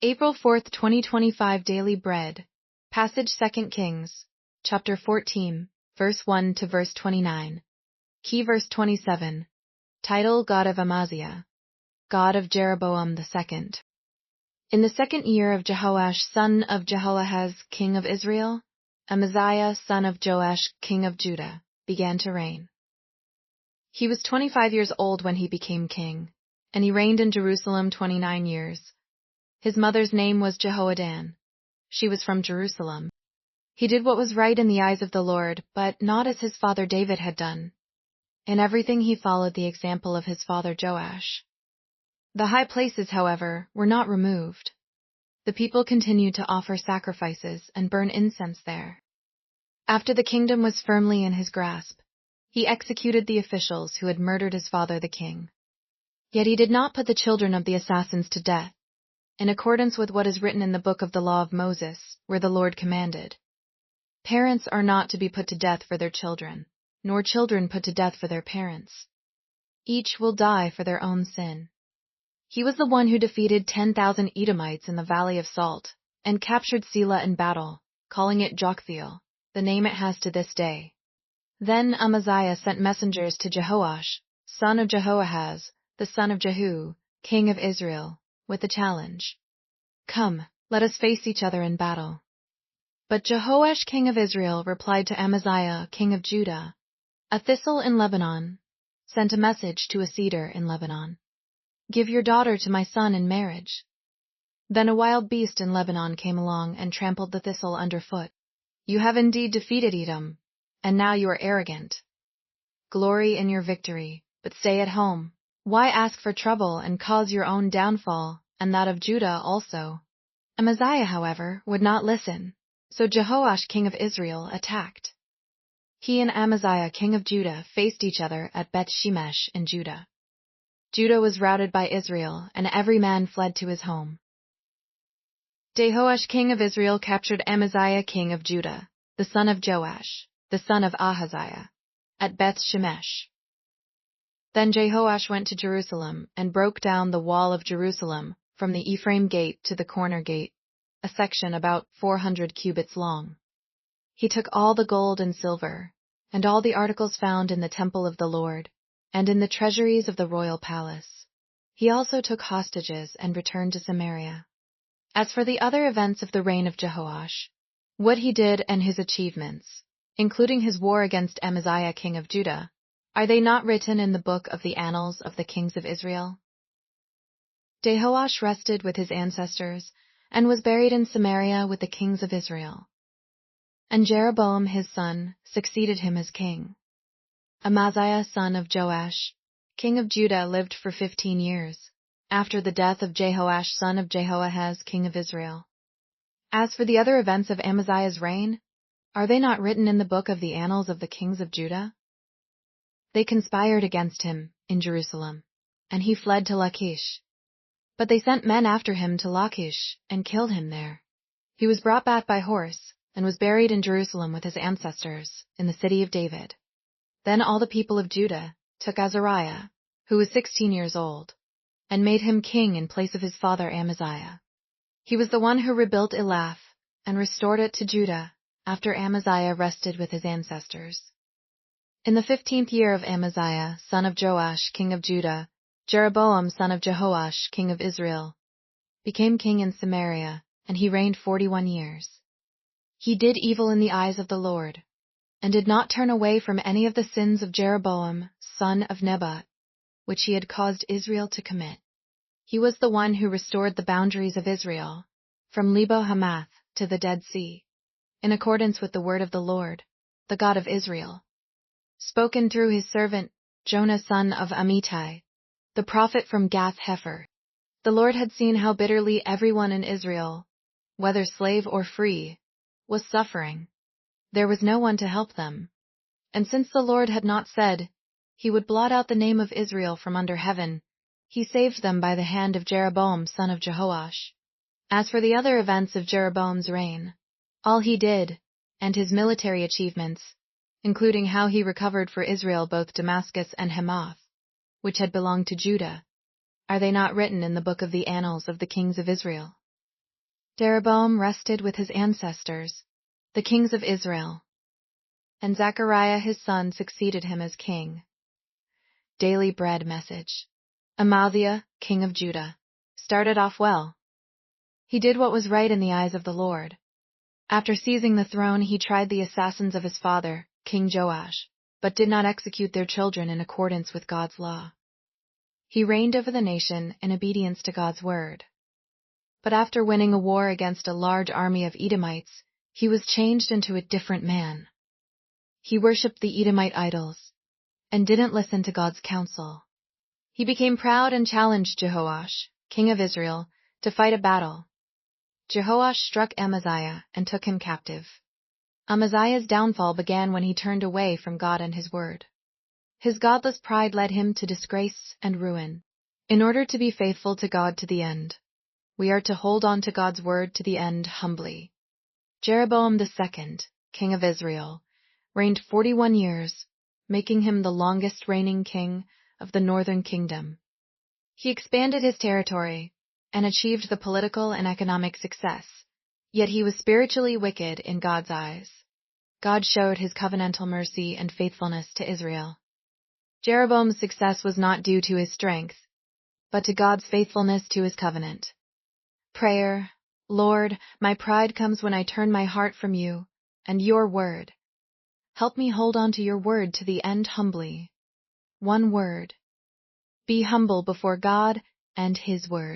April 4th, 2025 Daily Bread. Passage 2 Kings, chapter 14, verse 1 to verse 29. Key verse 27. Title: God of Amaziah, God of Jeroboam II. In the 2nd year of Jehoash son of Jehoahaz king of Israel, Amaziah son of Joash king of Judah began to reign. He was 25 years old when he became king, and he reigned in Jerusalem 29 years. His mother's name was Jehoadan. She was from Jerusalem. He did what was right in the eyes of the Lord, but not as his father David had done. In everything he followed the example of his father Joash. The high places, however, were not removed. The people continued to offer sacrifices and burn incense there. After the kingdom was firmly in his grasp, he executed the officials who had murdered his father the king. Yet he did not put the children of the assassins to death, in accordance with what is written in the book of the law of Moses, where the Lord commanded, "Parents are not to be put to death for their children, nor children put to death for their parents. Each will die for their own sin." He was the one who defeated 10,000 Edomites in the Valley of Salt, and captured Selah in battle, calling it Joktheel, the name it has to this day. Then Amaziah sent messengers to Jehoash, son of Jehoahaz, the son of Jehu, king of Israel, with the challenge, "Come, let us face each other in battle." But Jehoash king of Israel replied to Amaziah king of Judah, "A thistle in Lebanon sent a message to a cedar in Lebanon. Give your daughter to my son in marriage." Then a wild beast in Lebanon came along and trampled the thistle underfoot. "You have indeed defeated Edom, and now you are arrogant. Glory in your victory, but stay at home. Why ask for trouble and cause your own downfall, and that of Judah also?" Amaziah, however, would not listen, so Jehoash king of Israel attacked. He and Amaziah king of Judah faced each other at Beth-shemesh in Judah. Judah was routed by Israel, and every man fled to his home. Jehoash king of Israel captured Amaziah king of Judah, the son of Joash, the son of Ahaziah, at Beth-shemesh. Then Jehoash went to Jerusalem and broke down the wall of Jerusalem from the Ephraim gate to the corner gate, a section about 400 cubits long. He took all the gold and silver, and all the articles found in the temple of the Lord, and in the treasuries of the royal palace. He also took hostages and returned to Samaria. As for the other events of the reign of Jehoash, what he did and his achievements, including his war against Amaziah king of Judah, are they not written in the book of the annals of the kings of Israel? Jehoash rested with his ancestors and was buried in Samaria with the kings of Israel. And Jeroboam his son succeeded him as king. Amaziah son of Joash, king of Judah, lived for 15 years, after the death of Jehoash son of Jehoahaz king of Israel. As for the other events of Amaziah's reign, are they not written in the book of the annals of the kings of Judah? They conspired against him in Jerusalem, and he fled to Lachish. But they sent men after him to Lachish and killed him there. He was brought back by horse and was buried in Jerusalem with his ancestors in the city of David. Then all the people of Judah took Azariah, who was 16 years old, and made him king in place of his father Amaziah. He was the one who rebuilt Elath and restored it to Judah after Amaziah rested with his ancestors. In the 15th year of Amaziah, son of Joash, king of Judah, Jeroboam, son of Jehoash, king of Israel, became king in Samaria, and he reigned 41 years. He did evil in the eyes of the Lord, and did not turn away from any of the sins of Jeroboam, son of Nebat, which he had caused Israel to commit. He was the one who restored the boundaries of Israel, from Lebo Hamath to the Dead Sea, in accordance with the word of the Lord, the God of Israel, spoken through his servant Jonah son of Amittai, the prophet from Gath-Hepher. The Lord had seen how bitterly everyone in Israel, whether slave or free, was suffering. There was no one to help them. And since the Lord had not said he would blot out the name of Israel from under heaven, he saved them by the hand of Jeroboam son of Jehoash. As for the other events of Jeroboam's reign, all he did, and his military achievements, including how he recovered for Israel both Damascus and Hamath, which had belonged to Judah, are they not written in the book of the annals of the kings of Israel? Jeroboam rested with his ancestors, the kings of Israel, and Zechariah his son succeeded him as king. Daily bread message. Amaziah, king of Judah, started off well. He did what was right in the eyes of the Lord. After seizing the throne, he tried the assassins of his father, King Joash, but did not execute their children in accordance with God's law. He reigned over the nation in obedience to God's word. But after winning a war against a large army of Edomites, he was changed into a different man. He worshipped the Edomite idols and didn't listen to God's counsel. He became proud and challenged Jehoash, king of Israel, to fight a battle. Jehoash struck Amaziah and took him captive. Amaziah's downfall began when he turned away from God and his word. His godless pride led him to disgrace and ruin. In order to be faithful to God to the end, we are to hold on to God's word to the end humbly. Jeroboam II, king of Israel, reigned 41 years, making him the longest reigning king of the northern kingdom. He expanded his territory and achieved the political and economic success, yet he was spiritually wicked in God's eyes. God showed his covenantal mercy and faithfulness to Israel. Jeroboam's success was not due to his strength, but to God's faithfulness to his covenant. Prayer. Lord, my pride comes when I turn my heart from you and your word. Help me hold on to your word to the end humbly. One word. Be humble before God and his word.